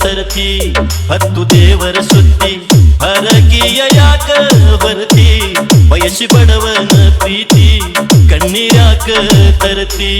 ತರತಿ ಹತ್ತು ದೇವರ ಸುದ್ದಿ ಹರಕಿಯ ಯಾಕ ಬರ್ತಿ ಬಯಸಿ ಬಡವನ ಪ್ರೀತಿ ಕಣ್ಣೀರ್ಯಾಕ ತರತಿ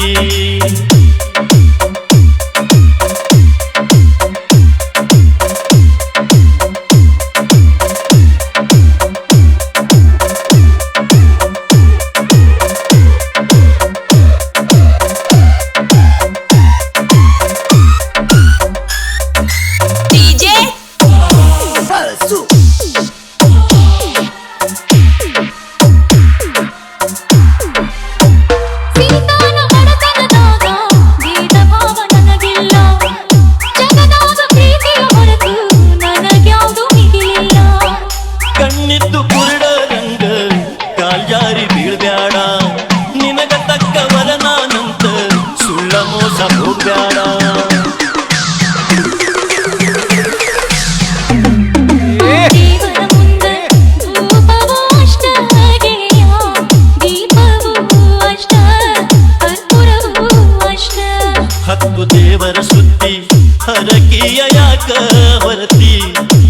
ಹತ್ತು ದೇವರ ಸುದ್ದಿ ಹರಕಿಯ ಯಾಕ ಹೊರತಿ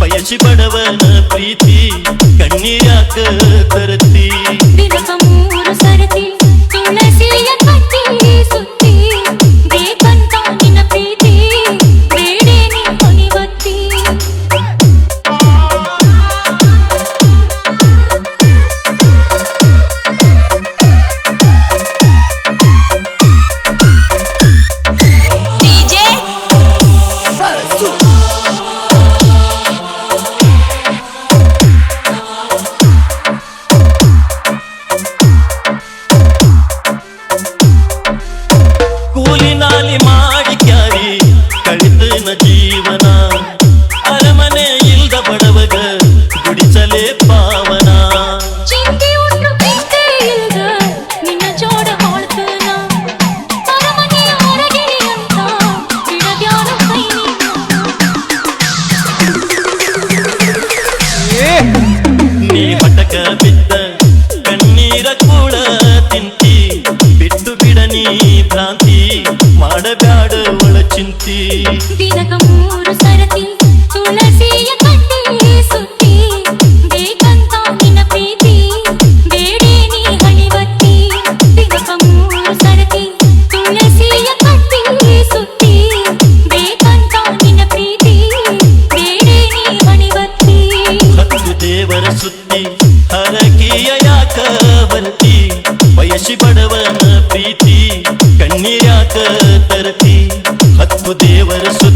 ಬಯಸಿ ಬಡವನ ಪ್ರೀತಿ ಕಣ್ಣೀರ್ಯಾಕ ತರತಿ ದಿನಕ ಮೂರು ಸರತಿ ತುಳಸಿಯ ಕಟ್ಟಿ ಸುತ್ತಿ ಬೇಕಂತ ನಿನ್ನ ಪ್ರೀತಿ ಬೇಡೇನಿ ಹೊನಿವತ್ತಿ ಕೂಲಿನಾಲಿ ಮಾಡಿ ಕ್ಯಾರಿ ಕಳಿತನ ಜೀವನ ಅರಮನೆ ಇಲ್ದ ಬಡವಗ ಗುಡಿಸಲೇ ಪಾವನ ಚಿಂತೆ ಉಂಟು ಬಿಟ್ಟೆ ಇಲ್ದ ನಿನ್ನ ಜೋಡ ಹಾಳ್ತನ ಅರಮನೆಯ ಹೊರಗೆ ಅಂತ ಬಿಡದ್ಯಾರ ಕೈ ನೀ ಹಟಕ ಬಿದ್ದ ಕಣ್ಣೀರ ಕೂಡ ತಿಂತಿ ಬಿಟ್ಟು ಬಿಡನಿ ಭ್ರಾಂತಿ ಮಾಡಬ್ಯಾಡ ಒಳ ಚಿಂತಿ ದಿನಕ ಮೂರು ಸರತಿ ತುಳಸಿಯ ಕಟ್ಟಿ ಸುತ್ತಿ ಬೇಕಂತ ನಿನ್ನ ಪ್ರೀತಿ ಬೇಡೇನಿ ಹಣಿವತ್ತಿ ದಿನಕ ಮೂರು ಸರತಿ ತುಳಸಿಯ ಕಟ್ಟಿ ಸುತ್ತಿ ಬೇಕಂತ ನಿನ್ನ ಪ್ರೀತಿ ಬೇಡೇನಿ ಹಣಿವತ್ತಿ ಹತ್ತು ದೇವರ ಸುದ್ದಿ ಹರಕಿಯ ಯಾಕ ಬರ್ತಿ ಬಯಸಿ ಬಡವನ ಪ್ರೀತಿ ಕಣ್ಣೀರ್ಯಾಕ ತರತಿ ಹತ್ತು ದೇವರ ಸುದ್ದಿ